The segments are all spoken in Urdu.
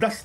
10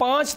5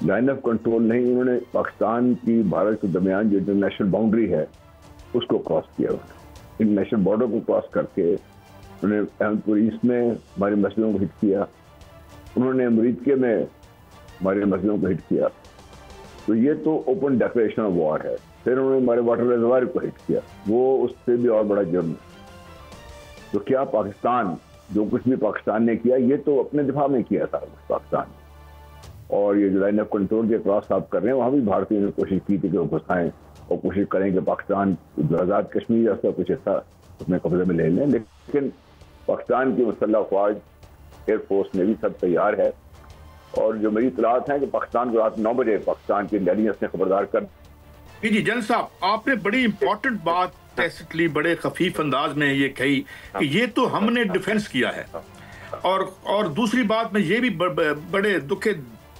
لائن آف کنٹرول نہیں، انہوں نے پاکستان کی بھارت کے درمیان جو انٹرنیشنل باؤنڈری ہے اس کو کراس کیا، انٹرنیشنل بارڈر کو کراس کر کے انہوں نے احمد پور ایسٹ میں ہمارے مسئلوں کو ہٹ کیا، انہوں نے مریدکے میں ہمارے مسئلوں کو ہٹ کیا. تو یہ تو اوپن ڈیکلیریشن آف وار ہے. پھر انہوں نے ہمارے واٹر ریزروائر کو ہٹ کیا، وہ اس سے بھی اور بڑا جرم ہے. تو کیا پاکستان جو کچھ بھی پاکستان نے کیا یہ تو اپنے دفاع میں کیا تھا پاکستان نے. اور یہ جو لائن آف کنٹرول کے کراس آپ کر رہے ہیں وہاں بھی بھارتیوں نے کوشش کی تھی کہ وہ گھسائیں اور کوشش کریں کہ پاکستان آزاد کشمیر ایسا کچھ حصہ اپنے قبضے میں لے لیں. لیکن پاکستان کی مسلح افواج ایئر فورس نے بھی سب تیار ہے. اور جو میری اطلاعات ہیں کہ پاکستان کو رات 9 بجے پاکستان کی انٹیلیجنس نے خبردار کر. جی جن صاحب، آپ نے بڑی امپورٹنٹ بات ٹیسٹلی بڑے خفیف انداز میں یہ کہی کہ یہ تو ہم نے ڈیفنس کیا ہے. اور دوسری بات میں یہ بھی بڑے دکھے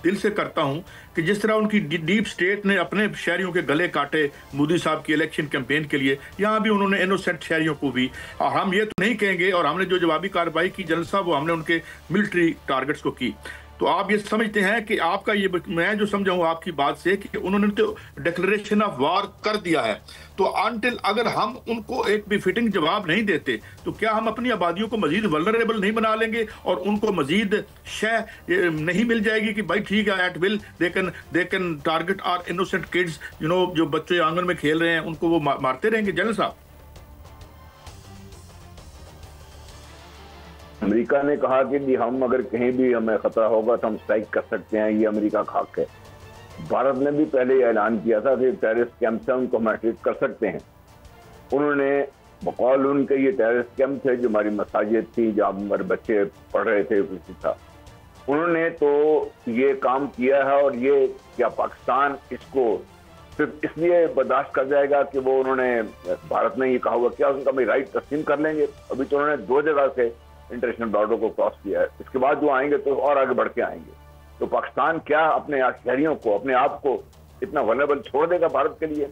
دل سے کرتا ہوں کہ جس طرح ان کی ڈیپ سٹیٹ نے اپنے شہریوں کے گلے کاٹے مودی صاحب کی الیکشن کیمپین کے لیے، یہاں بھی انہوں نے انوسینٹ شہریوں کو بھی. اور ہم یہ تو نہیں کہیں گے، اور ہم نے جو جوابی کارروائی کی جنرل صاحب وہ ہم نے ان کے ملٹری ٹارگٹس کو کی. تو آپ یہ سمجھتے ہیں کہ آپ کا یہ میں جو سمجھا ہوں آپ کی بات سے کہ انہوں نے تو ڈکلریشن آف وار کر دیا ہے. تو انٹل اگر ہم ان کو ایک بھی فٹنگ جواب نہیں دیتے تو کیا ہم اپنی آبادیوں کو مزید ولنریبل نہیں بنا لیں گے اور ان کو مزید شے نہیں مل جائے گی کہ بھائی ٹھیک ہے it will they can target our innocent kids, جو بچے آنگن میں کھیل رہے ہیں ان کو وہ مارتے رہیں گے؟ جنرل صاحب، امریکہ نے کہا کہ جی ہم اگر کہیں بھی ہمیں خطرہ ہوگا تو ہم اسٹرائک کر سکتے ہیں، یہ امریکہ کا حق ہے. بھارت نے بھی پہلے یہ اعلان کیا تھا کہ ٹیررسٹ کیمپ سے ان کو ہم اٹیک کر سکتے ہیں. انہوں نے بقول ان کے یہ ٹیررسٹ کیمپ تھے جو ہماری مساجد تھی جہاں ہمارے بچے پڑھ رہے تھے کچھ تھا. انہوں نے تو یہ کام کیا ہے. اور یہ کیا پاکستان اس کو صرف اس لیے برداشت کر جائے گا کہ وہ انہوں نے بھارت نے یہ کہا ہوا کیا ان کا رائٹ تسلیم کر لیں گے؟ ابھی تو انہوں نے 2 جگہ سے انٹرنیشنل بارڈر کو کراس کیا ہے. اس کے بعد جو آئیں گے تو اور آگے بڑھ کے آئیں گے. تو پاکستان کیا اپنے شہریوں کو اپنے آپ کو اتنا ولنریبل چھوڑ دے گا بھارت کے لیے؟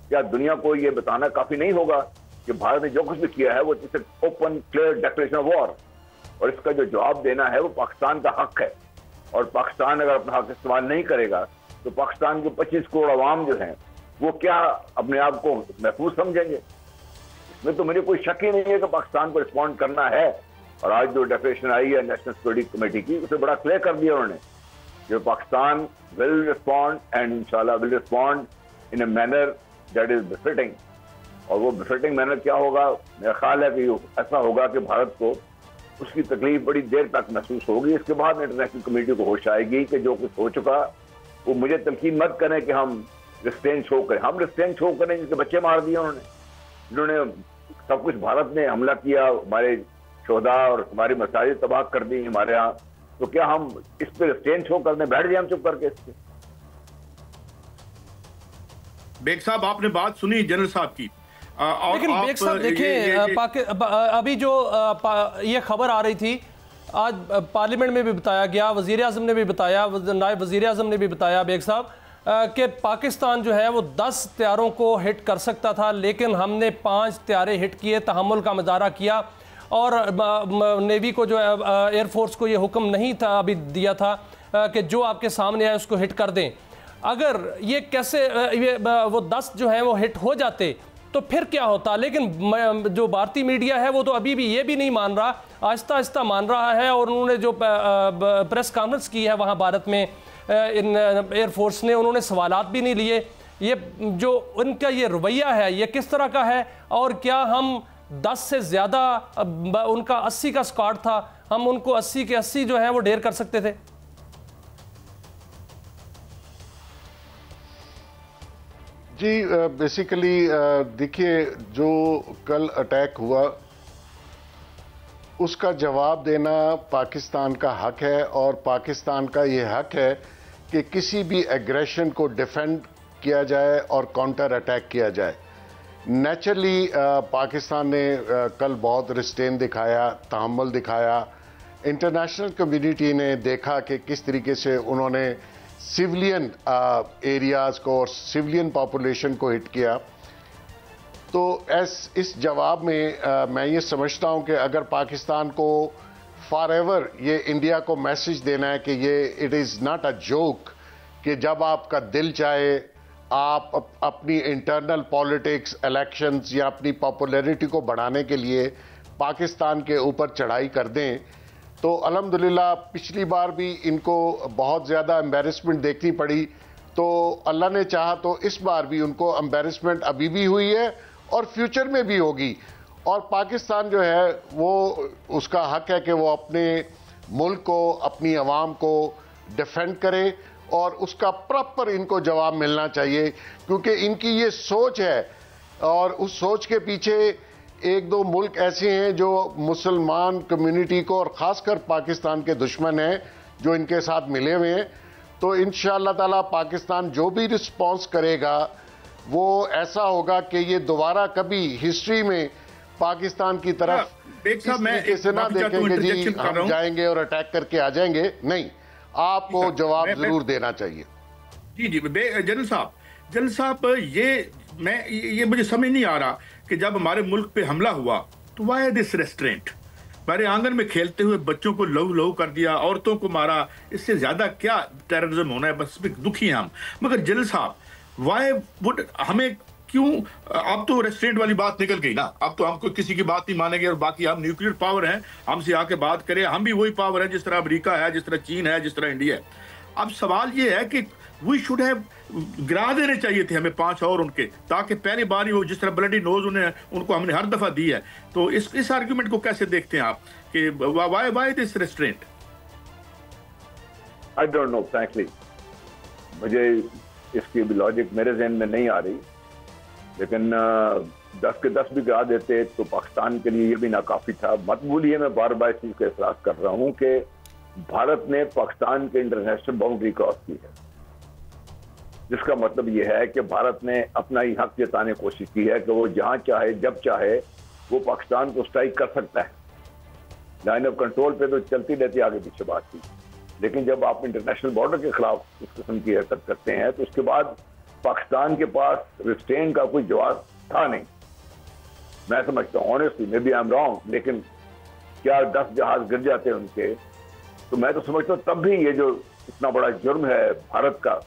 کیا دنیا کو یہ بتانا کافی نہیں ہوگا کہ بھارت نے جو کچھ بھی کیا ہے وہ open clear declaration of war, اور اس کا جو جواب دینا ہے وہ پاکستان کا حق ہے. اور پاکستان اگر اپنا حق استعمال نہیں کرے گا تو پاکستان کے 25 کروڑ عوام جو ہیں وہ کیا اپنے آپ کو محفوظ سمجھیں گے؟ اس میں تو مجھے کوئی شک ہی نہیں ہے کہ پاکستان کو رسپونڈ کرنا ہے. اور آج جو ڈیکلیریشن آئی ہے نیشنل سیکورٹی کمیٹی کی اسے بڑا کلیئر کر دیا انہوں نے کہ پاکستان ول رسپونڈ اینڈ انشاءاللہ will respond in a manner that is befitting. اور وہ بفٹنگ مینر کیا ہوگا؟ میرا خیال ہے کہ ایسا ہوگا کہ بھارت کو اس کی تکلیف بڑی دیر تک محسوس ہوگی. اس کے بعد انٹرنیشنل کمیٹی کو ہوش آئے گی کہ جو کچھ ہو چکا وہ مجھے تلقین مت کریں کہ ہم ریسٹرین شو کریں. ہم ریسٹرین شو کریں جس کے بچے مار دیے انہوں نے سب کچھ بھارت نے حملہ کیا، ہمارے شہداء اور ہماری مساجد تباہ کر دی ہمارے ہاں. تو کیا ہم اس پہ ریسٹرین شو کرنے بیٹھ جائیں ہم چپ کر کے؟ اس پہ بیگ صاحب آپ نے بات سنی جنرل صاحب کی. لیکن بیگ صاحب دیکھیں ابھی جو یہ خبر آ رہی تھی آج پارلیمنٹ میں بھی بتایا گیا، وزیر اعظم نے بھی بتایا، نائب وزیر اعظم نے بھی بتایا بیگ صاحب کہ پاکستان جو ہے وہ 10 طیاروں کو ہٹ کر سکتا تھا لیکن ہم نے 5 طیارے ہٹ کیے، تحمل کا مظاہرہ کیا. اور نیوی کو جو ایئر فورس کو یہ حکم نہیں تھا ابھی دیا تھا کہ جو آپ کے سامنے آئے اس کو ہٹ کر دیں. اگر یہ کیسے وہ 10 جو ہیں وہ ہٹ ہو جاتے تو پھر کیا ہوتا؟ لیکن جو بھارتی میڈیا ہے وہ تو ابھی بھی یہ بھی نہیں مان رہا، آہستہ آہستہ مان رہا ہے. اور انہوں نے جو پریس کانفرنس کی ہے وہاں بھارت میں ایئر فورس نے، انہوں نے سوالات بھی نہیں لیے. یہ جو ان کا یہ رویہ ہے یہ کس طرح کا ہے؟ اور کیا ہم 10 سے زیادہ ان کا 80 کا سکواڈ تھا، ہم ان کو 80 کے 80 جو ہیں وہ ڈھیر کر سکتے تھے؟ جی بیسیکلی دیکھیے جو کل اٹیک ہوا اس کا جواب دینا پاکستان کا حق ہے. اور پاکستان کا یہ حق ہے کہ کسی بھی ایگریشن کو ڈیفینڈ کیا جائے اور کاؤنٹر اٹیک کیا جائے. نیچرلی پاکستان نے کل بہت ریسٹین دکھایا، تحمل دکھایا. انٹرنیشنل کمیونٹی نے دیکھا کہ کس طریقے سے انہوں نے سیولین ایریاز کو اور سیولین پاپولیشن کو ہٹ کیا. تو اس جواب میں یہ سمجھتا ہوں کہ اگر پاکستان کو فار ایور یہ انڈیا کو میسج دینا ہے کہ یہ it is not a joke کہ جب آپ کا دل چاہے آپ اپنی انٹرنل پالیٹکس الیکشنز یا اپنی پاپولیرٹی کو بڑھانے کے لیے پاکستان کے اوپر چڑھائی کر دیں تو الحمدللہ پچھلی بار بھی ان کو بہت زیادہ امبیرسمنٹ دیکھنی پڑی، تو اللہ نے چاہا تو اس بار بھی ان کو امبیرسمنٹ ابھی بھی ہوئی ہے اور فیوچر میں بھی ہوگی، اور پاکستان جو ہے وہ اس کا حق ہے کہ وہ اپنے ملک کو اپنی عوام کو ڈیفینڈ کرے، اور اس کا پراپر ان کو جواب ملنا چاہیے، کیونکہ ان کی یہ سوچ ہے اور اس سوچ کے پیچھے ایک دو ملک ایسے ہیں جو مسلمان کمیونٹی کو اور خاص کر پاکستان کے دشمن ہیں جو ان کے ساتھ ملے ہوئے ہیں. تو انشاءاللہ تعالی پاکستان جو بھی رسپانس کرے گا وہ ایسا ہوگا کہ یہ دوبارہ کبھی ہسٹری میں پاکستان کی طرف اس طریقے سے نہ دیکھیں کہ جی ہم جائیں گے اور اٹیک کر کے آ جائیں گے. نہیں، آپ کو جواب ضرور دینا چاہیے. جی جنرل صاحب یہ مجھے سمجھ نہیں آ رہا کہ جب ہمارے ملک پہ حملہ ہوا تو وائی دس ریسٹرینٹ؟ ہمارے آنگن میں کھیلتے ہوئے بچوں کو لہو کر دیا، عورتوں کو مارا، اس سے زیادہ کیا ٹیررزم ہونا ہے؟ بس دکھی ہیں ہم. مگر جنرل صاحب وائی وڈ ہمیں کیوں؟ اب تو ریسٹرینٹ والی بات نکل گئی نا، اب تو ہم کو کسی کی بات نہیں مانیں گے، اور باقی ہم نیوکلیئر پاور ہیں، ہم سے آ کے بات کریں، ہم بھی وہی پاور ہے جس طرح امریکہ ہے، جس طرح چین ہے، جس طرح انڈیا ہے. اب سوال یہ ہے کہ وی شوڈ ہیو گرا دینے چاہیے تھے ہمیں 5 اور ان کے، تاکہ پہلی بار ہی ہو جس طرح بلڈی نوز ان کو ہم نے ہر دفعہ دی ہے. تو اس آرگیومنٹ کو کیسے دیکھتے ہیں آپ کہ why this restraint? I don't know frankly, مجھے اس کی لاجک میرے ذہن میں نہیں آ رہی، لیکن 10 کے 10 بھی گرا دیتے تو پاکستان کے لیے یہ بھی ناکافی تھا. مت بھولیے، میں بار بار اس چیز کا احساس کر رہا ہوں کہ بھارت نے پاکستان کے انٹرنیشنل باؤنڈری کراس کی ہے، جس کا مطلب یہ ہے کہ بھارت نے اپنا ہی حق جتانے کی کوشش کی ہے کہ وہ جہاں چاہے جب چاہے وہ پاکستان کو اسٹرائک کر سکتا ہے. لائن آف کنٹرول پہ تو چلتی رہتی آگے پیچھے بات کی، لیکن جب آپ انٹرنیشنل بارڈر کے خلاف اس قسم کی حرکت کرتے ہیں تو اس کے بعد پاکستان کے پاس ریسٹرین کا کوئی جواز تھا نہیں. میں سمجھتا ہوں honestly, maybe I am wrong, لیکن کیا 10 جہاز گر جاتے ہیں ان کے، تو میں تو سمجھتا ہوں تب بھی یہ جو اتنا بڑا جرم ہے بھارت کا،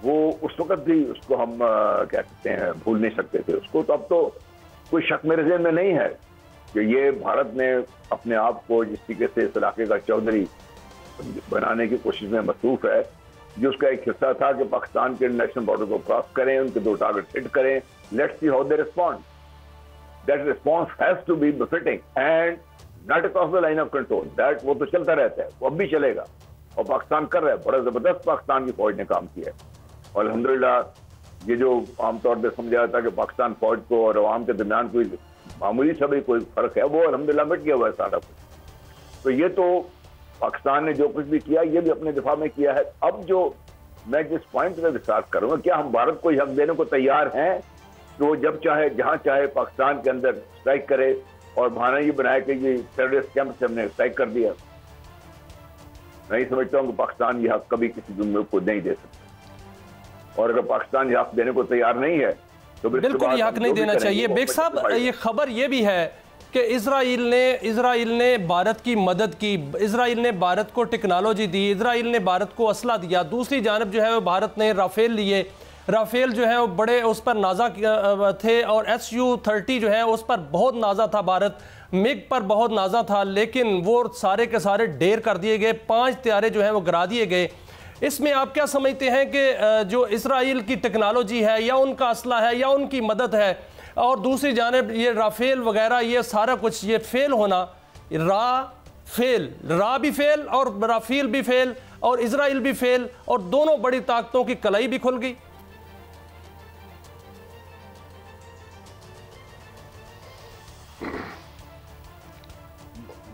وہ اس وقت بھی اس کو ہم کیا کہتے ہیں بھول نہیں سکتے تھے اس کو. تو اب تو کوئی شک میرے ذہن میں نہیں ہے کہ یہ بھارت نے اپنے آپ کو جس طریقے سے اس علاقے کا چودھری بنانے کی کوشش میں مصروف ہے، جو اس کا ایک حصہ تھا کہ پاکستان کے انٹرنیشنل بارڈر کو کراس کریں، ان کے 2 ٹارگٹ ہٹ کریں. Let's see how they respond. That response has to be befitting and not across the line of control. That وہ تو چلتا رہتا ہے، وہ اب بھی چلے گا، اور پاکستان کر رہا ہے. بڑا زبردست پاکستان کی فوج نے کام کیا ہے، اور الحمدللہ یہ جو عام طور پہ سمجھا جاتا ہے کہ پاکستان فوج کو اور عوام کے درمیان کوئی معمولی سا بھی کوئی فرق ہے، وہ الحمدللہ مٹ گیا ہوا ہے سارا کچھ. تو یہ تو پاکستان نے جو کچھ بھی کیا یہ بھی اپنے دفاع میں کیا ہے. اب جو میں جس پوائنٹ پہ وشواس کروں گا، کیا ہم بھارت کو حق دینے کو تیار ہیں کہ وہ جب چاہے جہاں چاہے پاکستان کے اندر اسٹرائک کرے اور بہانہ یہ بنائے کہ یہ ٹیررسٹ کیمپ سے ہم نے اسٹرائک کر دیا؟ نہیں سمجھتا ہوں کہ پاکستان یہ حق کبھی کسی ملک کو نہیں دے سکتا، اور اگر پاکستان یہ حق دینے کو تیار نہیں ہے تو بالکل یہ حق نہیں دینا چاہیے. بیگ صاحب، یہ خبر یہ بھی ہے کہ اسرائیل نے بھارت کی مدد کی، اسرائیل نے بھارت کو ٹیکنالوجی دی، اسرائیل نے بھارت کو اسلحہ دیا. دوسری جانب جو ہے وہ بھارت نے رافیل لیے، رافیل جو ہے وہ بڑے اس پر نازا تھے، اور SU-30 جو ہے اس پر بہت نازا تھا بھارت، مگ پر بہت نازا تھا، لیکن وہ سارے کے سارے ڈیر کر دیے گئے. 5 طیارے جو ہیں وہ گرا دیے گئے. اس میں آپ کیا سمجھتے ہیں کہ جو اسرائیل کی ٹیکنالوجی ہے یا ان کا اسلحہ ہے یا ان کی مدد ہے، اور دوسری جانب یہ رافیل وغیرہ یہ سارا کچھ یہ فیل ہونا، را بھی فیل اور رافیل بھی فیل اور اسرائیل بھی فیل، اور دونوں بڑی طاقتوں کی کلائی بھی کھل گئی؟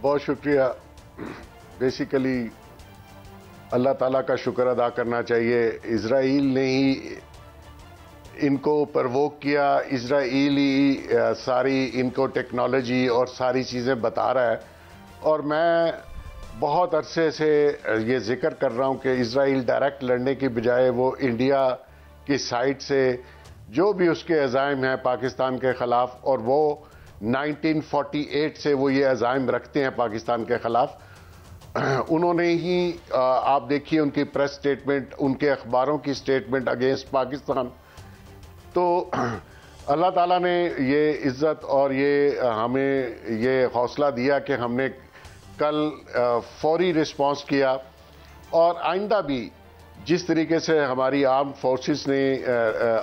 بہت شکریہ. بیسیکلی اللہ تعالیٰ کا شکر ادا کرنا چاہیے. اسرائیل نے ہی ان کو پرووک کیا، اسرائیلی ساری ان کو ٹیکنالوجی اور ساری چیزیں بتا رہا ہے. اور میں بہت عرصے سے یہ ذکر کر رہا ہوں کہ اسرائیل ڈائریکٹ لڑنے کی بجائے وہ انڈیا کی سائٹ سے جو بھی اس کے عزائم ہیں پاکستان کے خلاف، اور وہ 1948 سے وہ یہ عزائم رکھتے ہیں پاکستان کے خلاف، انہوں نے ہی آپ دیکھیے ان کی پریس سٹیٹمنٹ، ان کے اخباروں کی سٹیٹمنٹ اگینسٹ پاکستان. تو اللہ تعالیٰ نے یہ عزت اور یہ ہمیں یہ حوصلہ دیا کہ ہم نے کل فوری رسپانس کیا، اور آئندہ بھی جس طریقے سے ہماری آرم فورسز نے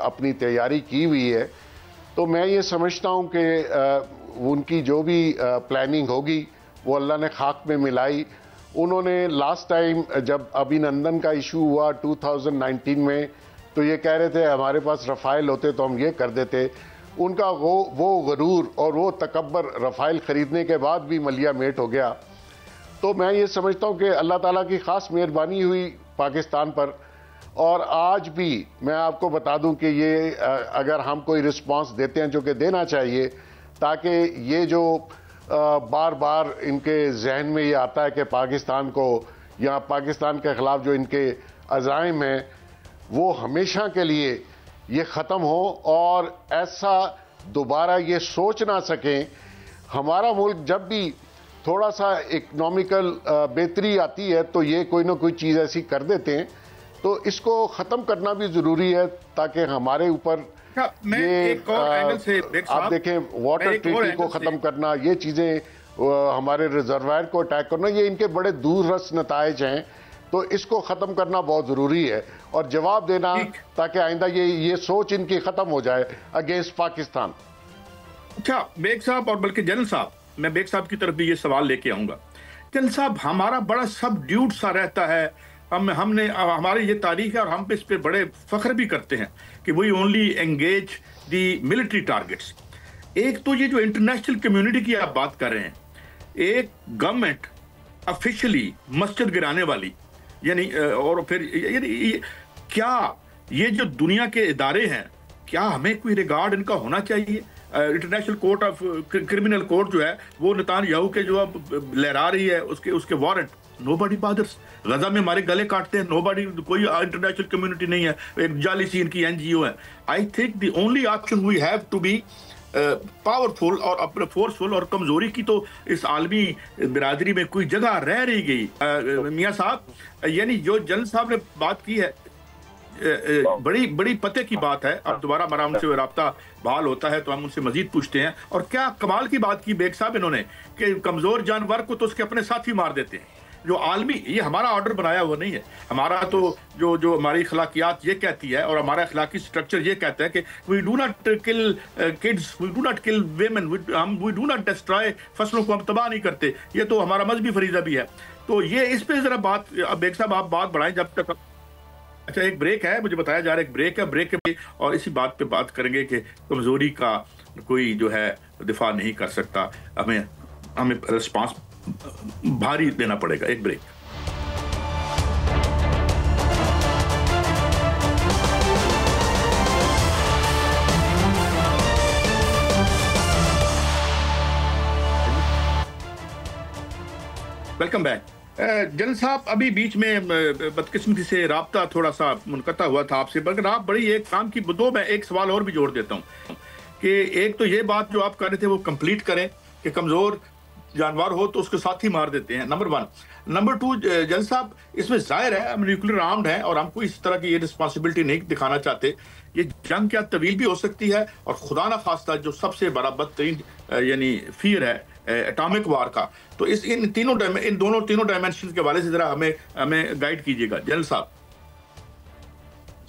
اپنی تیاری کی ہوئی ہے، تو میں یہ سمجھتا ہوں کہ ان کی جو بھی پلاننگ ہوگی وہ اللہ نے خاک میں ملائی. انہوں نے لاسٹ ٹائم جب ابھینندن کا ایشو ہوا 2019 میں، تو یہ کہہ رہے تھے ہمارے پاس رفائل ہوتے تو ہم یہ کر دیتے. ان کا وہ غرور اور وہ تکبر رفائل خریدنے کے بعد بھی ملیا میٹ ہو گیا. تو میں یہ سمجھتا ہوں کہ اللہ تعالیٰ کی خاص مہربانی ہوئی پاکستان پر. اور آج بھی میں آپ کو بتا دوں کہ یہ اگر ہم کوئی رسپانس دیتے ہیں جو کہ دینا چاہیے، تاکہ یہ جو بار بار ان کے ذہن میں یہ آتا ہے کہ پاکستان کو یا پاکستان کے خلاف جو ان کے عزائم ہیں وہ ہمیشہ کے لیے یہ ختم ہو، اور ایسا دوبارہ یہ سوچ نہ سکیں. ہمارا ملک جب بھی تھوڑا سا اکنامیکل بہتری آتی ہے تو یہ کوئی نہ کوئی چیز ایسی کر دیتے ہیں. تو اس کو ختم کرنا بھی ضروری ہے تاکہ ہمارے اوپر یہ آپ دیکھیں واٹر ٹریٹی کو ختم کرنا، یہ چیزیں ہمارے ریزروائر کو اٹیک کرنا، یہ ان کے بڑے دور رس نتائج ہیں. تو اس کو ختم کرنا بہت ضروری ہے اور جواب دینا، تاکہ آئندہ یہ سوچ ان کی ختم ہو جائے اگینسٹ پاکستان. اچھا بیگ صاحب، اور بلکہ جنرل صاحب، میں بیگ صاحب کی طرف بھی یہ سوال لے کے آؤں گا. جنرل صاحب، ہمارا بڑا سب ڈیوٹ سا رہتا ہے، ہم نے ہماری یہ تاریخ ہے اور ہم اس پہ بڑے فخر بھی کرتے ہیں کہ we only engage the military targets. ایک تو یہ جو انٹرنیشنل کمیونٹی کی آپ بات کر رہے ہیں، ایک گورنمنٹ آفیشلی مسجد گرانے والی، یعنی اور پھر یعنی کیا یہ جو دنیا کے ادارے ہیں، کیا ہمیں کوئی ریگارڈ ان کا ہونا چاہیے؟ International court of criminal court جو ہے وہ نتان یاہو کے جو اب لہرا رہی ہے اس کے وارنٹ، نو باڈی بادرس. غزہ میں ہمارے گلے کاٹتے ہیں، نو باڈی، کوئی انٹرنیشنل کمیونٹی نہیں ہے، ایک جعلی سی ان کی این جی او ہے. I think the only option we have to be powerful اور اپنے فورسفل، اور کمزوری کی تو اس عالمی برادری میں کوئی جگہ رہ رہی گئی. میاں صاحب، یعنی جو جنرل صاحب نے بات کی ہے بڑی پتے کی بات ہے. اب دوبارہ ہمارا ان سے رابطہ بحال ہوتا ہے تو ہم ان سے مزید پوچھتے ہیں. اور کیا کمال کی بات کی بیگ صاحب انہوں نے کہ کمزور جانور کو تو اس کے اپنے ساتھی مار دیتے ہیں. جو عالمی، یہ ہمارا آرڈر بنایا ہوا نہیں ہے، ہمارا تو جو ہماری اخلاقیات یہ کہتی ہے اور ہمارا اخلاقی سٹرکچر یہ کہتا ہے کہ we do not kill kids, we do not kill women, we do not destroy, فصلوں کو ہم تباہ نہیں کرتے. یہ تو ہمارا مذہبی فریضہ بھی ہے. تو یہ اس پہ ذرا بات، بیگ صاحب آپ بات بڑھائیں جب تک. اچھا ایک بریک ہے، مجھے بتایا جا رہا ہے ایک بریک ہے، بریک کے اور اسی بات پہ بات کریں گے کہ کمزوری کا کوئی جو ہے دفاع نہیں کر سکتا، ہمیں رسپانس بھاری دینا پڑے گا. ایک بریک. Welcome back. جنرل صاحب، ابھی بیچ میں بدقسمتی سے رابطہ تھوڑا سا منقطع ہوا تھا آپ سے، بلکہ آپ بڑی ایک کام کی دو، میں ایک سوال اور بھی جوڑ دیتا ہوں کہ ایک تو یہ بات جو آپ کر رہے تھے وہ کمپلیٹ کریں کہ کمزور جانور ہو تو اس کے ساتھ ہی مار دیتے ہیں، نمبر 1. نمبر 2، جنرل صاحب اس میں ظاہر ہے ہم نیوکلیر آرمڈ ہیں اور ہم کو اس طرح کی یہ رسپانسبلٹی نہیں دکھانا چاہتے. یہ جنگ کیا طویل بھی ہو سکتی ہے، اور خدا نہ خواستہ جو سب سے بڑا بدترین یعنی فیئر ہے اٹامک وار کا. تو ان دونوں ڈائمینشن کے حوالے سے ذرا ہمیں گائیڈ کیجیے گا جنرل صاحب.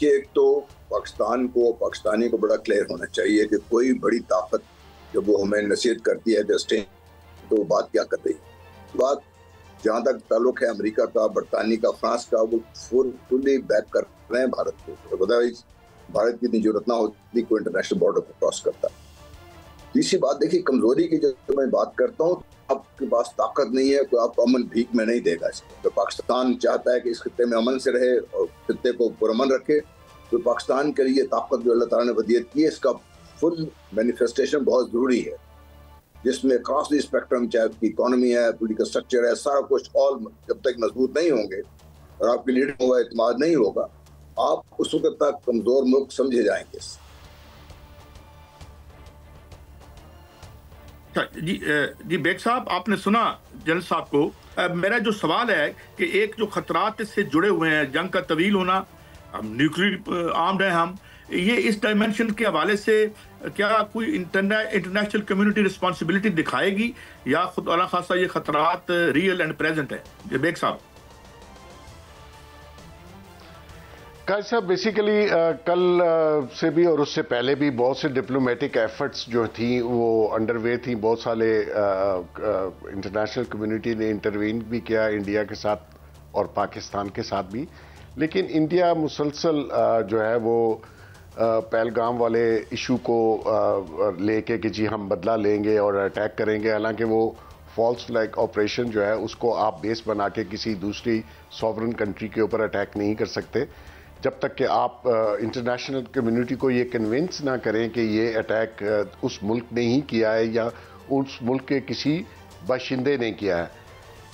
یہ ایک تو پاکستان کو، پاکستانی کو بڑا کلیئر ہونا چاہیے کہ کوئی بڑی طاقت جب وہ ہمیں نصیحت کرتی ہے جسٹین، تو بات کیا کر رہی ہے. بات جہاں تک تعلق ہے امریکہ کا، برطانیہ کا، فرانس کا، وہ فلی بیک کر رہے ہیں بھارت کو. بھارت کی اتنی ضرورت نہ ہوتی کوئی انٹرنیشنل بارڈر کو کراس کرتا. تیسری بات دیکھیے، کمزوری کی جب میں بات کرتا ہوں، آپ کے پاس طاقت نہیں ہے، کوئی آپ کو امن بھیک میں نہیں دے گا. اس کو پاکستان چاہتا ہے کہ اس خطے میں امن سے رہے اور خطے کو پرامن رکھے، تو پاکستان کے لیے طاقت جو اللہ تعالیٰ نے ودیت کی ہے، اس کا فل مینیفیسٹیشن بہت ضروری ہے، جس میں کراس دی اسپیکٹرم، چاہے اس کی اکانومی ہے، پولیٹیکل اسٹرکچر ہے، سارا کچھ آل جب تک مضبوط نہیں ہوں گے اور آپ کی لیڈنگ ہوا اعتماد نہیں ہوگا، آپ اس وقت تک کمزور ملک سمجھے جائیں گے. جی بیگ صاحب آپ نے سنا جنرل صاحب کو. میرا جو سوال ہے کہ ایک جو خطرات اس سے جڑے ہوئے ہیں, جنگ کا طویل ہونا, نیوکلیر آرمڈ ہیں ہم, یہ اس ڈائمینشن کے حوالے سے کیا کوئی انٹرنیشنل کمیونٹی رسپانسبلٹی دکھائے گی یا خود اللہ خاصہ یہ خطرات ریئل اینڈ پریزنٹ ہے؟ جی بیگ صاحب. قائد صاحب بیسیکلی کل سے بھی اور اس سے پہلے بھی بہت سے ڈپلومیٹک ایفرٹس جو تھیں وہ انڈر وے تھیں. بہت سارے انٹرنیشنل کمیونٹی نے انٹروین بھی کیا انڈیا کے ساتھ اور پاکستان کے ساتھ بھی, لیکن انڈیا مسلسل جو ہے وہ پہلگام والے ایشو کو لے کے کہ جی ہم بدلہ لیں گے اور اٹیک کریں گے, حالانکہ وہ فالس فلیگ آپریشن جو ہے اس کو آپ بیس بنا کے کسی دوسری سوورن کنٹری کے اوپر اٹیک نہیں کر سکتے جب تک کہ آپ انٹرنیشنل کمیونٹی کو یہ کنونس نہ کریں کہ یہ اٹیک اس ملک نے ہی کیا ہے یا اس ملک کے کسی باشندے نے کیا ہے.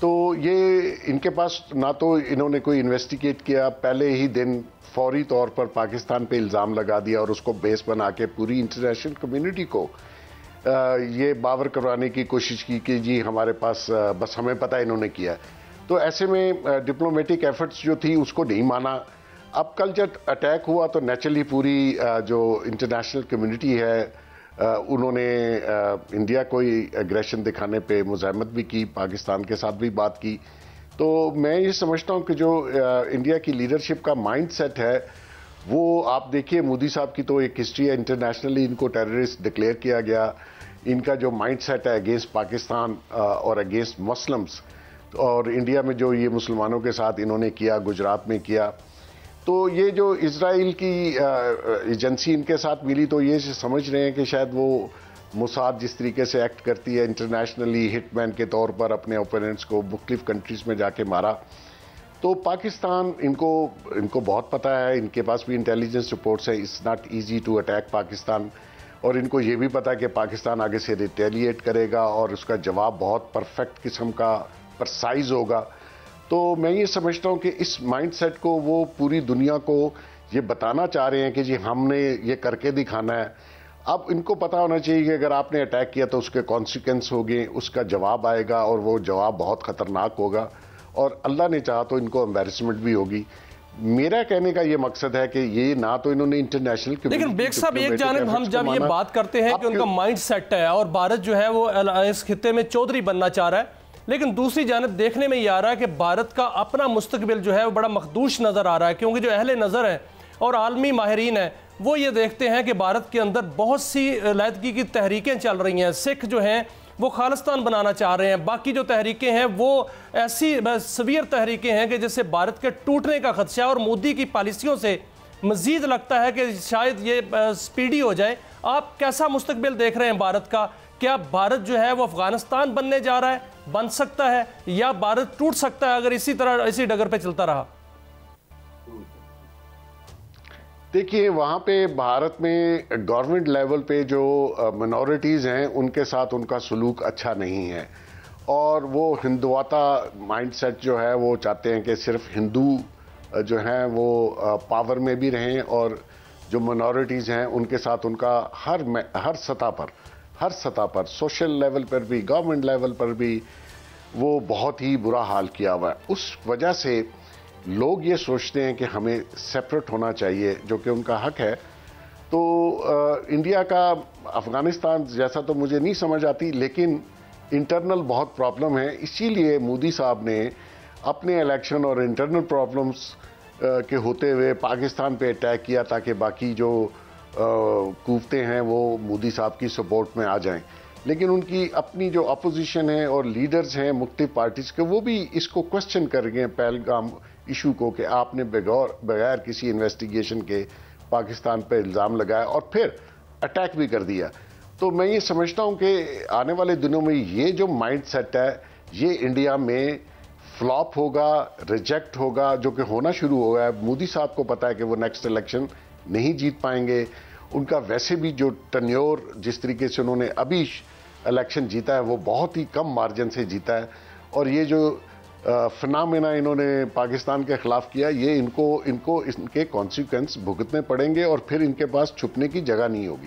تو یہ ان کے پاس نہ تو انہوں نے کوئی انویسٹیگیٹ کیا, پہلے ہی دن فوری طور پر پاکستان پہ الزام لگا دیا اور اس کو بیس بنا کے پوری انٹرنیشنل کمیونٹی کو یہ باور کروانے کی کوشش کی کہ جی ہمارے پاس بس ہمیں پتہ انہوں نے کیا. تو ایسے میں ڈپلومیٹک ایفرٹس جو تھی اس کو نہیں مانا. اب کل جب اٹیک ہوا تو نیچرلی پوری جو انٹرنیشنل کمیونٹی ہے انہوں نے انڈیا کو اگریشن دکھانے پہ مزاحمت بھی کی, پاکستان کے ساتھ بھی بات کی. تو میں یہ سمجھتا ہوں کہ جو انڈیا کی لیڈرشپ کا مائنڈ سیٹ ہے وہ آپ دیکھیے, مودی صاحب کی تو ایک ہسٹری ہے, انٹرنیشنلی ان کو ٹیررسٹ ڈکلیئر کیا گیا. ان کا جو مائنڈ سیٹ ہے اگینسٹ پاکستان اور اگینسٹ مسلمز, اور انڈیا میں جو یہ مسلمانوں کے ساتھ انہوں نے کیا, گجرات میں کیا, تو یہ جو اسرائیل کی ایجنسی ان کے ساتھ ملی تو یہ سمجھ رہے ہیں کہ شاید وہ موساد جس طریقے سے ایکٹ کرتی ہے انٹرنیشنلی ہٹ مین کے طور پر اپنے اوپوننٹس کو مختلف کنٹریز میں جا کے مارا. تو پاکستان ان کو بہت پتہ ہے, ان کے پاس بھی انٹیلیجنس رپورٹس ہیں, it's not easy to attack Pakistan, اور ان کو یہ بھی پتہ ہے کہ پاکستان آگے سے ریٹیلیٹ کرے گا اور اس کا جواب بہت پرفیکٹ قسم کا پرسائز ہوگا. تو میں یہ سمجھتا ہوں کہ اس مائنڈ سیٹ کو وہ پوری دنیا کو یہ بتانا چاہ رہے ہیں کہ جی ہم نے یہ کر کے دکھانا ہے. اب ان کو پتہ ہونا چاہیے کہ اگر آپ نے اٹیک کیا تو اس کے کانسیکوینس ہوگے, اس کا جواب آئے گا اور وہ جواب بہت خطرناک ہوگا, اور اللہ نے چاہا تو ان کو امبیرسمنٹ بھی ہوگی. میرا کہنے کا یہ مقصد ہے کہ یہ نہ تو انہوں نے انٹرنیشنل, لیکن بیگ صاحب ایک جانب ہم جب یہ بات کرتے ہیں کہ ان کا مائنڈ سیٹ ہے اور بھارت جو ہے وہ اس خطے میں چودھری بننا چاہ رہا ہے, لیکن دوسری جانب دیکھنے میں یہ آ رہا ہے کہ بھارت کا اپنا مستقبل جو ہے وہ بڑا مخدوش نظر آ رہا ہے, کیونکہ جو اہل نظر ہیں اور عالمی ماہرین ہیں وہ یہ دیکھتے ہیں کہ بھارت کے اندر بہت سی علیحدگی کی تحریکیں چل رہی ہیں. سکھ جو ہیں وہ خالستان بنانا چاہ رہے ہیں, باقی جو تحریکیں ہیں وہ ایسی سویر تحریکیں ہیں کہ جس سے بھارت کے ٹوٹنے کا خدشہ ہے, اور مودی کی پالیسیوں سے مزید لگتا ہے کہ شاید یہ سپیڈی ہو جائے. آپ کیسا مستقبل دیکھ رہے ہیں بھارت کا؟ کیا بھارت جو ہے وہ افغانستان بننے جا رہا ہے, بن سکتا ہے, یا بھارت ٹوٹ سکتا ہے اگر اسی طرح اسی ڈگر پہ چلتا رہا؟ دیکھیے وہاں پہ بھارت میں گورنمنٹ لیول پہ جو منورٹیز ہیں ان کے ساتھ ان کا سلوک اچھا نہیں ہے, اور وہ ہندواتا مائنڈ سیٹ جو ہے وہ چاہتے ہیں کہ صرف ہندو جو ہیں وہ پاور میں بھی رہیں, اور جو منورٹیز ہیں ان کے ساتھ ان کا ہر سطح پر سوشل لیول پر بھی گورنمنٹ لیول پر بھی وہ بہت ہی برا حال کیا ہوا ہے. اس وجہ سے لوگ یہ سوچتے ہیں کہ ہمیں سیپریٹ ہونا چاہیے, جو کہ ان کا حق ہے. تو انڈیا کا افغانستان جیسا تو مجھے نہیں سمجھ آتی, لیکن انٹرنل بہت پرابلم ہے, اسی لیے مودی صاحب نے اپنے الیکشن اور انٹرنل پرابلمز کے ہوتے ہوئے پاکستان پہ اٹیک کیا تاکہ باقی جو قوتیں ہیں وہ مودی صاحب کی سپورٹ میں آ جائیں. لیکن ان کی اپنی جو اپوزیشن ہے اور لیڈرز ہیں مختلف پارٹیز کے, وہ بھی اس کو کوسچن کر گئے پہلگام ایشو کو کہ آپ نے بغیر کسی انویسٹیگیشن کے پاکستان پہ الزام لگایا اور پھر اٹیک بھی کر دیا. تو میں یہ سمجھتا ہوں کہ آنے والے دنوں میں یہ جو مائنڈ سیٹ ہے یہ انڈیا میں فلاپ ہوگا, ریجیکٹ ہوگا, جو کہ ہونا شروع ہو گیا ہے. مودی صاحب کو پتا ہے کہ وہ نیکسٹ الیکشن نہیں جیت پائیں گے. ان کا ویسے بھی جو ٹنیور جس طریقے سے انہوں نے ابھی الیکشن جیتا ہے وہ بہت ہی کم مارجن سے جیتا ہے, اور یہ جو فنامنا انہوں نے پاکستان کے خلاف کیا یہ ان کے کانسیکوینس بھگتنے پڑیں گے, اور پھر ان کے پاس چھپنے کی جگہ نہیں ہوگی.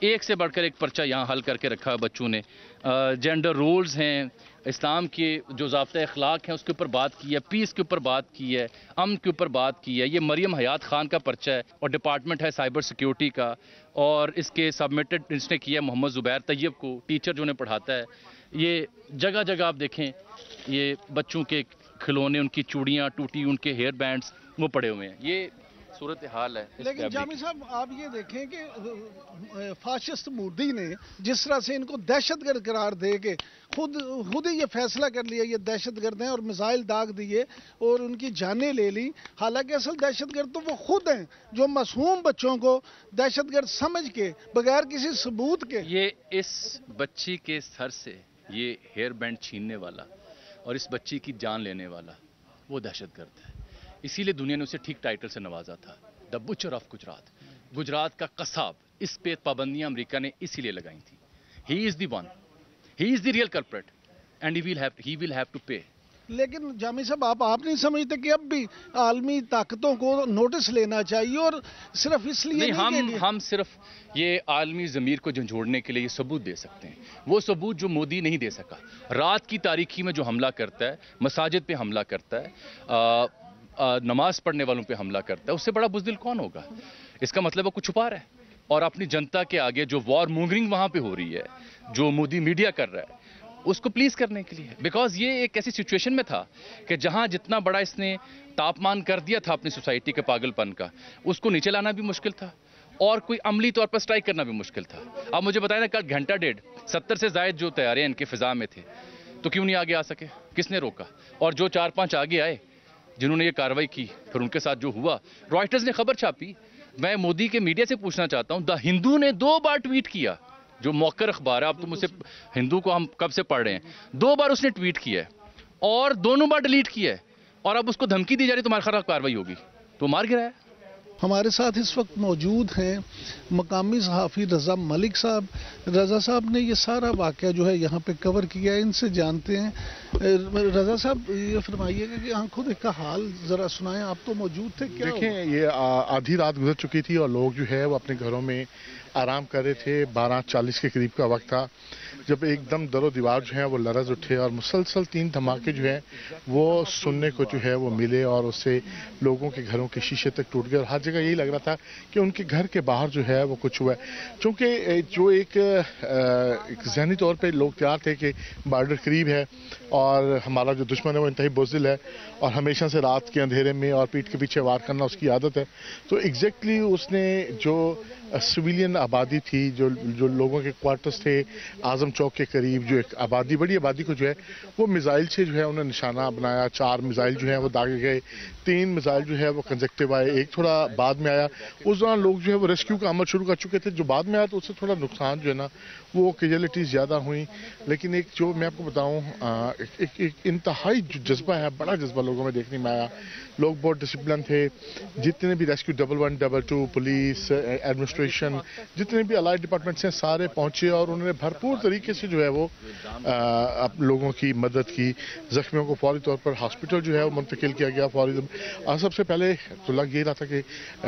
ایک سے بڑھ کر ایک پرچہ یہاں حل کر کے رکھا ہے بچوں نے. جینڈر رولز ہیں, اسلام کے جو ضابطۂ اخلاق ہیں اس کے اوپر بات کی ہے, پیس کے اوپر بات کی ہے, امن کے اوپر بات کی ہے. یہ مریم حیات خان کا پرچہ ہے اور ڈپارٹمنٹ ہے سائبر سیکیورٹی کا, اور اس کے سبمٹڈ اس نے کیا محمد زبیر طیب کو, ٹیچر جو انہیں پڑھاتا ہے. یہ جگہ جگہ آپ دیکھیں یہ بچوں کے کھلونے, ان کی چوڑیاں ٹوٹی, ان کے ہیئر بینڈز وہ پڑے ہوئے ہیں. یہ صورتحال ہے. لیکن جامی صاحب آپ یہ دیکھیں کہ فاشسٹ مودی نے جس طرح سے ان کو دہشت گرد قرار دے کے خود ہی یہ فیصلہ کر لیا یہ دہشت گرد ہیں, اور میزائل داغ دیے اور ان کی جانیں لے لی. حالانکہ اصل دہشت گرد تو وہ خود ہیں جو معصوم بچوں کو دہشت گرد سمجھ کے بغیر کسی ثبوت کے. یہ اس بچی کے سر سے یہ ہیئر بینڈ چھیننے والا اور اس بچی کی جان لینے والا وہ دہشت گرد ہے. اسی لیے دنیا نے اسے ٹھیک ٹائٹل سے نوازا تھا, دا بچر آف گجرات, گجرات کا قصاب. اس پہ پابندیاں امریکہ نے اسی لیے لگائی تھیں. He is the one, he is the real culprit and he will have to pay. لیکن جامی صاحب آپ نہیں سمجھتے کہ اب بھی عالمی طاقتوں کو نوٹس لینا چاہیے, اور صرف اس لیے نہیں, ہم صرف یہ عالمی ضمیر کو جھنجھوڑنے کے لیے یہ ثبوت دے سکتے ہیں, وہ ثبوت جو مودی نہیں دے سکا. رات کی تاریکی میں جو حملہ کرتا ہے, مساجد پہ حملہ کرتا ہے, نماز پڑھنے والوں پہ حملہ کرتا ہے, اس سے بڑا بزدل کون ہوگا؟ اس کا مطلب وہ کچھ چھپا رہا ہے, اور اپنی جنتا کے آگے جو وار مونگرنگ وہاں پہ ہو رہی ہے, جو مودی میڈیا کر رہا ہے, اس کو پلیز کرنے کے لیے. بیکاز یہ ایک ایسی سچویشن میں تھا کہ جہاں جتنا بڑا اس نے تاپمان کر دیا تھا اپنی سوسائٹی کے پاگل پن کا, اس کو نیچے لانا بھی مشکل تھا اور کوئی عملی طور پر سٹرائک کرنا بھی مشکل تھا. اب مجھے بتائیں نا, کل گھنٹہ ڈیڑھ 70 سے زائد جو طیارے ان کے فضا میں تھے, تو کیوں نہیں آگے آ سکے؟ کس نے روکا؟ اور جو 4-5 آگے آئے جنہوں نے یہ کاروائی کی, پھر ان کے ساتھ جو ہوا, رائٹرز نے خبر چھاپی. میں مودی کے میڈیا سے پوچھنا چاہتا ہوں, دا ہندو نے 2 بار ٹویٹ کیا, جو موقر اخبار ہے, اب تو مجھ سے ہندو کو ہم کب سے پڑھ رہے ہیں, 2 بار اس نے ٹویٹ کیا ہے اور دونوں بار ڈیلیٹ کیا ہے, اور اب اس کو دھمکی دی جا رہی تمہارے خلاف کاروائی ہوگی, تو مار گرا ہے. ہمارے ساتھ اس وقت موجود ہیں مقامی صحافی رضا ملک صاحب. رضا صاحب نے یہ سارا واقعہ جو ہے یہاں پہ کور کیا ہے, ان سے جانتے ہیں. رضا صاحب یہ فرمائیے گا کہ آنکھوں کا حال ذرا سنائیں, آپ تو موجود تھے. کیا دیکھیں, یہ آدھی رات گزر چکی تھی اور لوگ جو ہے وہ اپنے گھروں میں آرام کر رہے تھے. 12:40 کے قریب کا وقت تھا جب ایک دم در و دیوار جو ہے وہ لرز اٹھے, اور مسلسل 3 دھماکے جو ہیں وہ سننے کو جو ہے وہ ملے, اور اس سے لوگوں کے گھروں کے شیشے تک ٹوٹ گئے, اور ہر جگہ یہی لگ رہا تھا کہ ان کے گھر کے باہر جو ہے وہ کچھ ہوا ہے. چونکہ جو ایک ذہنی طور پہ لوگ تیار تھے کہ بارڈر قریب ہے اور ہمارا جو دشمن ہے وہ انتہائی بزدل ہے اور ہمیشہ سے رات کے اندھیرے میں اور پیٹھ کے پیچھے وار کرنا اس کی عادت ہے, تو ایگزیکٹلی اس نے جو سویلین آبادی تھی, جو لوگوں کے کوارٹرز تھے اعظم چوک کے قریب, جو ایک آبادی, بڑی آبادی کو جو ہے وہ میزائل سے جو ہے انہوں نے نشانہ بنایا. 4 میزائل جو ہیں وہ داغے گئے, 3 میزائل جو ہے وہ کنزیکٹیو آئے, ایک تھوڑا بعد میں آیا. اس دوران لوگ جو ہے وہ ریسکیو کا عمل شروع کر چکے تھے. جو بعد میں آیا تو اس سے تھوڑا نقصان جو ہے نا وہ کیجویلٹیز زیادہ ہوئیں. لیکن ایک جو میں آپ کو بتاؤں, ایک انتہائی جو جذبہ ہے, بڑا جذبہ لوگوں میں دیکھنے میں آیا. لوگ بہت ڈسپلن تھے. جتنے بھی ریسکیو 112, 122, پولیس, ایڈمنسٹریشن, جتنے بھی الائڈ ڈپارٹمنٹس ہیں سارے پہنچے اور انہوں نے بھرپور طریقے سے جو ہے وہ لوگوں کی مدد کی. زخمیوں کو فوری طور پر ہاسپٹل جو ہے وہ منتقل کیا گیا فوری. اور سب سے پہلے تو لگ یہ رہا تھا کہ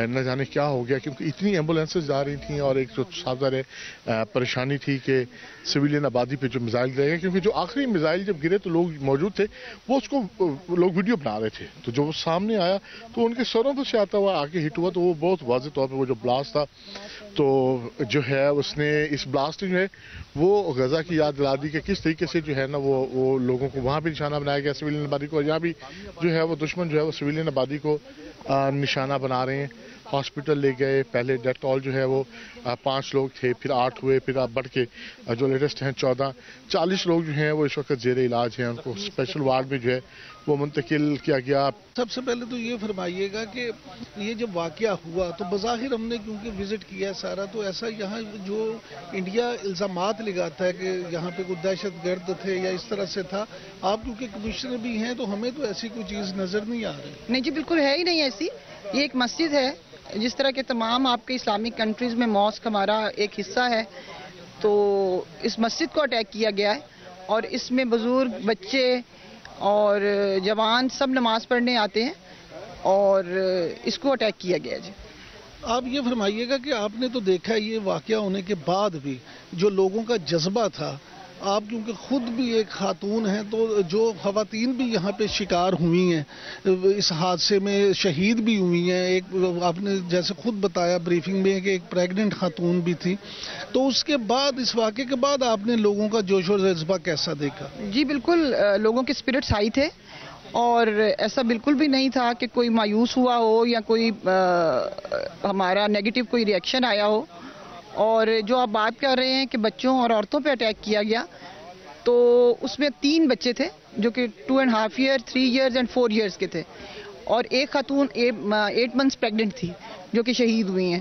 نہ جانے کیا ہو گیا, کیونکہ اتنی ایمبولینسز جا رہی تھیں, اور ایک جو صاف ظاہر پریشانی تھی کہ سویلین آبادی پہ جو میزائل گرے گئے, کیونکہ جو آخری میزائل جب گرے تو لوگ موجود تھے, وہ اس کو لوگ ویڈیو بنا رہے تھے, تو جو وہ سامنے آیا تو ان کے سروں پر سے آتا ہوا آگے ہٹ ہوا, تو وہ بہت واضح طور پہ وہ جو بلاسٹ تھا تو جو ہے اس نے اس بلاسٹ جو ہے وہ غزہ کی یاد دلا دی کہ کس طریقے سے جو ہے نا وہ لوگوں کو وہاں بھی نشانہ بنایا گیا سویلین آبادی کو, اور یہاں بھی جو ہے وہ دشمن جو ہے وہ سویلین آبادی کو نشانہ بنا رہے ہیں. ہاسپٹل لے گئے, پہلے ڈیتھ ٹول جو ہے وہ 5 لوگ تھے, پھر 8 ہوئے, پھر آپ بڑھ کے جو لیٹسٹ ہیں 14, 40 لوگ جو ہیں وہ اس وقت زیر علاج ہیں, ان کو اسپیشل وارڈ میں جو ہے وہ منتقل کیا گیا. سب سے پہلے تو یہ فرمائیے گا کہ یہ جب واقعہ ہوا تو بظاہر ہم نے کیونکہ وزٹ کیا سارا, تو ایسا یہاں جو انڈیا الزامات لگاتا ہے کہ یہاں پہ کوئی دہشت گرد تھے یا اس طرح سے تھا, آپ کیونکہ کمشنر بھی ہیں تو ہمیں تو ایسی کوئی چیز نظر نہیں آ رہی. نہیں جی, بالکل ہے ہی نہیں ایسی. یہ ایک مسجد ہے, جس طرح کے تمام آپ کے اسلامک کنٹریز میں ماسک ہمارا ایک حصہ ہے, تو اس مسجد کو اٹیک کیا گیا ہے, اور اس میں بزرگ, بچے اور جوان سب نماز پڑھنے آتے ہیں, اور اس کو اٹیک کیا گیا جی. آپ یہ فرمائیے گا کہ آپ نے تو دیکھا یہ واقعہ ہونے کے بعد بھی جو لوگوں کا جذبہ تھا، آپ کیونکہ خود بھی ایک خاتون ہیں، تو جو خواتین بھی یہاں پہ شکار ہوئی ہیں اس حادثے میں، شہید بھی ہوئی ہیں، ایک آپ نے جیسے خود بتایا بریفنگ میں کہ ایک پریگننٹ خاتون بھی تھی، تو اس کے بعد اس واقعے کے بعد آپ نے لوگوں کا جوش و جذبہ کیسا دیکھا؟ جی بالکل، لوگوں کے اسپرٹس ہائی تھے اور ایسا بالکل بھی نہیں تھا کہ کوئی مایوس ہوا ہو یا کوئی ہمارا نیگیٹو کوئی ری ایکشن آیا ہو. اور جو آپ بات کر رہے ہیں کہ بچوں اور عورتوں پہ اٹیک کیا گیا، تو اس میں 3 بچے تھے جو کہ 2.5 ایئر 3 ایئرز اینڈ 4 ایئرز کے تھے، اور ایک خاتون 8 منتھس پریگننٹ تھی جو کہ شہید ہوئی ہیں.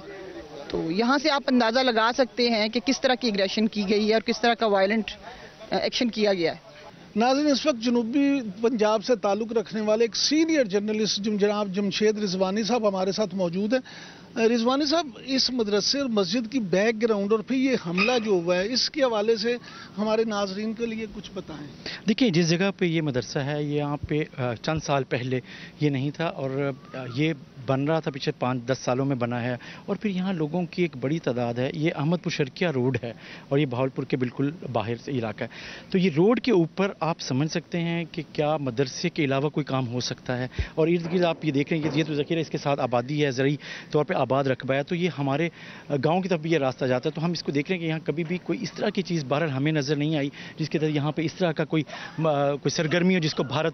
تو یہاں سے آپ اندازہ لگا سکتے ہیں کہ کس طرح کی اگریشن کی گئی ہے اور کس طرح کا وائلنٹ ایکشن کیا گیا ہے. ناظرین، اس وقت جنوبی پنجاب سے تعلق رکھنے والے ایک سینئر جرنلسٹ جناب جمشید رضوانی صاحب ہمارے ساتھ موجود ہیں. رضوانی صاحب، اس مدرسے اور مسجد کی بیک گراؤنڈ اور پھر یہ حملہ جو ہوا ہے، اس کے حوالے سے ہمارے ناظرین کے لیے کچھ بتائیں. دیکھیں، جس جگہ پہ یہ مدرسہ ہے، یہاں پہ چند سال پہلے یہ نہیں تھا، اور یہ بن رہا تھا، پچھلے 5-10 سالوں میں بنا ہے، اور پھر یہاں لوگوں کی ایک بڑی تعداد ہے. یہ احمد پور شرقیہ روڈ ہے اور یہ بہاولپور کے بالکل باہر سے علاقہ ہے. تو یہ روڈ کے اوپر آپ سمجھ سکتے ہیں کہ کیا مدرسے کے علاوہ کوئی کام ہو سکتا ہے. اور ارد گرد آپ یہ دیکھ رہے ہیں کہ یہ تو ذخیرہ، اس کے ساتھ آبادی ہے، زرعی طور پہ آباد رقبہ ہے. تو یہ ہمارے گاؤں کی طرف بھی یہ راستہ جاتا ہے. تو ہم اس کو دیکھ رہے ہیں کہ یہاں کبھی بھی کوئی اس طرح کی چیز بہرحال ہمیں نظر نہیں آئی جس کے تحت یہاں پہ اس طرح کا کوئی سرگرمی ہو جس کو بھارت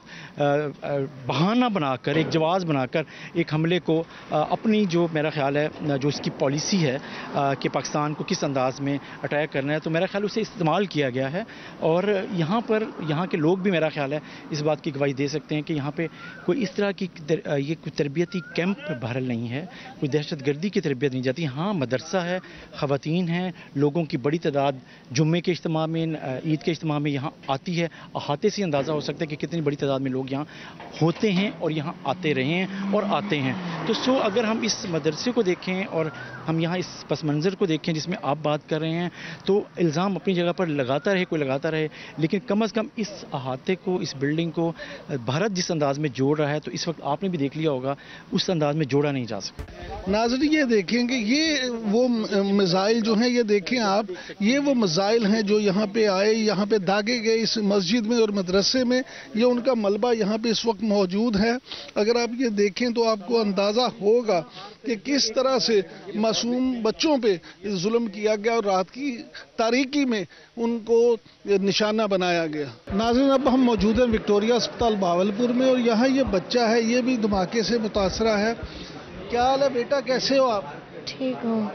بہانہ بنا کر، ایک جواز بنا کر ایک حملے کو اپنی، جو میرا خیال ہے جو اس کی پالیسی ہے کہ پاکستان کو کس انداز میں اٹیک کرنا ہے، تو میرا خیال اسے استعمال کیا گیا ہے. اور یہاں پر یہاں کے لوگ بھی میرا خیال ہے اس بات کی گواہی دے سکتے ہیں کہ یہاں پہ کوئی اس طرح کی یہ کوئی تربیتی کیمپ بہرحال نہیں ہے، کوئی دہشت گردی کی تربیت نہیں جاتی. ہاں، مدرسہ ہے، خواتین ہیں، لوگوں کی بڑی تعداد جمعے کے اجتماع میں، عید کے اجتماع میں یہاں آتی ہے. احاطے سے اندازہ ہو سکتا ہے کہ کتنی بڑی تعداد میں لوگ یہاں ہوتے ہیں اور یہاں آتے رہے ہیں اور آتے ہیں. تو اگر ہم اس مدرسے کو دیکھیں اور ہم یہاں اس پس منظر کو دیکھیں جس میں آپ بات کر رہے ہیں، تو الزام اپنی جگہ پر لگاتا رہے، کوئی لگاتا رہے، لیکن کم از کم اس احاطے کو، اس بلڈنگ کو بھارت جس انداز میں جوڑ رہا ہے، تو اس وقت آپ نے بھی دیکھ لیا ہوگا اس انداز میں جوڑا نہیں جا سکتا. ناظرین، یہ دیکھیں کہ یہ وہ میزائل جو ہیں، یہ دیکھیں آپ، یہ وہ میزائل ہیں جو یہاں پہ آئے، یہاں پہ داغے گئے اس مسجد میں اور مدرسے میں. یہ ان کا ملبہ یہاں پہ اس وقت موجود ہے. اگر آپ یہ دیکھیں تو آپ کو اندازہ ہوگا کہ کس طرح سے معصوم بچوں پہ ظلم کیا گیا اور رات کی تاریکی میں ان کو نشانہ بنایا گیا. ناظرین، اب ہم موجود ہیں وکٹوریہ اسپتال بہاولپور میں، اور یہاں یہ بچہ ہے، یہ بھی دھماکے سے متاثرہ ہے. کیا حال ہے بیٹا، کیسے ہو آپ؟ ٹھیک ہوں.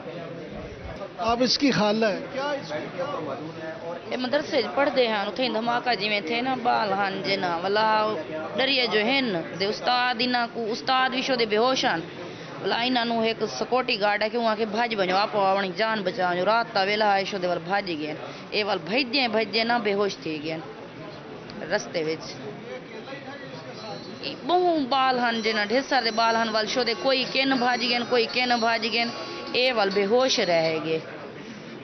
آپ اس کی خالہ ہے کیا؟ مدرسے پڑھتے ہیں، اتنے دھماکہ جی میں تھے نا، بال ہن جنا والا ڈریے جو ہیں دے استاد انہاں کو، استاد بھی شو دے بے ہوش ہیں والا. انہاں نو ایک سکورٹی گارڈ ہے کہ وہاں کے بھج بنو آپ اپنی جان بچاؤ. رات کا ویلا ہے شو دے وال بھج گئے، اے وال بھجدے نا بے ہوش تھی گئے رستے وچ. بہوں بال ہن جنا ڈھسر دے بال ہن وال شو دے، کوئی کین بھج گئے، کوئی کین بھج گئے، اے وال بے ہوش رہ گئے.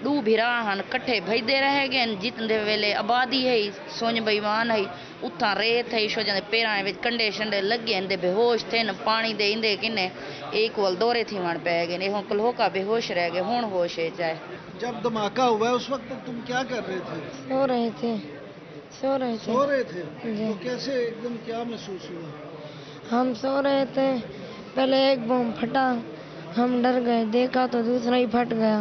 2 بھرا ہن کٹھے بھجدے رہ گئے. جتن دے ویلے آبادی ہے، سونج بےمان ہے، اتھاں ریت ہے، شو جاندے پیراں وچ کنڈے شنڈے لگے اندے بے ہوش تھے. پانی دے اندے کنے ایک وال دورے تھی وان پے گئے، ہن کل ہوکا بے ہوش رہ گئے. ہن ہوش ہے چاہے. جب دھماکہ ہوا ہے اس وقت تم کیا کر رہے تھے؟ سو رہے تھے. سو رہے تھے؟ تو کیسے ایک دم کیا محسوس ہوا؟ ہم سو رہے تھے، پہلے ایک بم پھٹا، ہم ڈر گئے، دیکھا تو دوسرا ہی پھٹ گیا.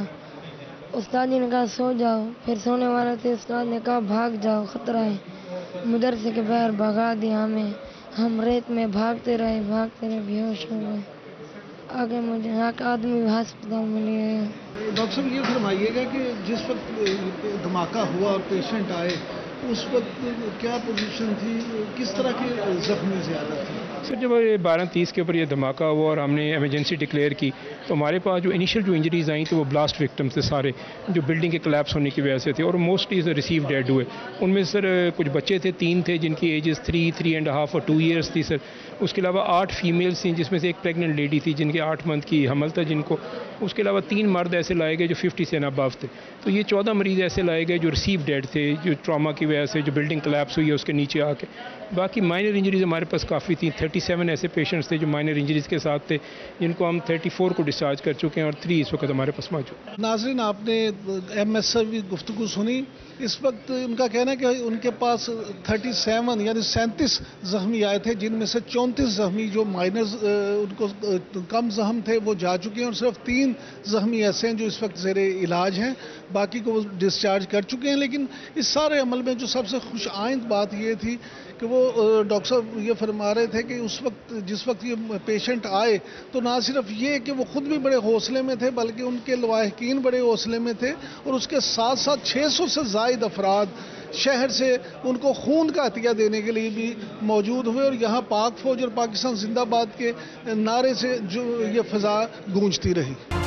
استاد جی نے کہا سو جاؤ، پھر سونے والے تھے، استاد نے کہا بھاگ جاؤ خطرہ ہے. مدرسے کے باہر بھگا دیا ہمیں. ہم ریت میں بھاگتے رہے بے ہوش ہو گئے. آگے مجھے یہاں کا آدمی ہسپتال میں لے آئے. ڈاکٹر صاحب، یہ فرمائیے گا کہ جس وقت دھماکہ ہوا اور پیشنٹ آئے اس وقت کیا پوزیشن تھی، کس طرح کے زخمی زیادہ تھے؟ سر، جب 12:30 کے اوپر یہ دھماکہ ہوا اور ہم نے ایمرجنسی ڈکلیئر کی تو ہمارے پاس جو انیشیل جو انجریز آئیں تو وہ بلاسٹ وکٹمس تھے سارے، جو بلڈنگ کے کلیپس ہونے کی وجہ سے تھے، اور موسٹلی ریسیو ڈیڈ ہوئے. ان میں سر کچھ بچے تھے، 3 تھے جن کی ایجز 3, 3.5 اور 2 ایئرس تھی سر. اس کے علاوہ 8 فیمیلس تھیں جس میں سے ایک پریگننٹ لیڈی تھی جن کے 8 منتھ کی حمل تھا، جن کو اس کے علاوہ 3 مرد ایسے لائے گئے جو 50 سے ابو تھے. تو یہ 14 مریض ایسے لائے گئے جو ریسیو ڈیڈ تھے, جو ٹراما کی وجہ سے جو بلڈنگ کلیپس ہوئی ہے اس کے نیچے آ کے. باقی مائنر انجریز ہمارے پاس کافی تھیں. 37 ایسے پیشنٹس تھے جو مائنر انجریز کے ساتھ تھے, جن کو ہم 34 کو ڈسچارج کر چکے ہیں اور 3 اس وقت ہمارے پاس موجود. ناظرین, آپ نے ایم ایس سے بھی گفتگو سنی. اس وقت ان کا کہنا ہے کہ ان کے پاس 37 یعنی 37 زخمی آئے تھے, جن میں سے 34 زخمی جو مائنرز ان کو کم زخم تھے وہ جا چکے ہیں, اور صرف 3 زخمی ایسے ہیں جو اس وقت زیر علاج ہیں, باقی کو وہ ڈسچارج کر چکے ہیں. لیکن اس سارے عمل میں جو سب سے خوش آئند بات یہ تھی کہ وہ ڈاکٹر صاحب یہ فرما رہے تھے کہ اس وقت جس وقت یہ پیشنٹ آئے تو نہ صرف یہ کہ وہ خود بھی بڑے حوصلے میں تھے بلکہ ان کے لواحقین بڑے حوصلے میں تھے, اور اس کے ساتھ ساتھ 600 سے زائد افراد شہر سے ان کو خون کا عطیہ دینے کے لیے بھی موجود ہوئے, اور یہاں پاک فوج اور پاکستان زندہ باد کے نعرے سے جو یہ فضا گونجتی رہی.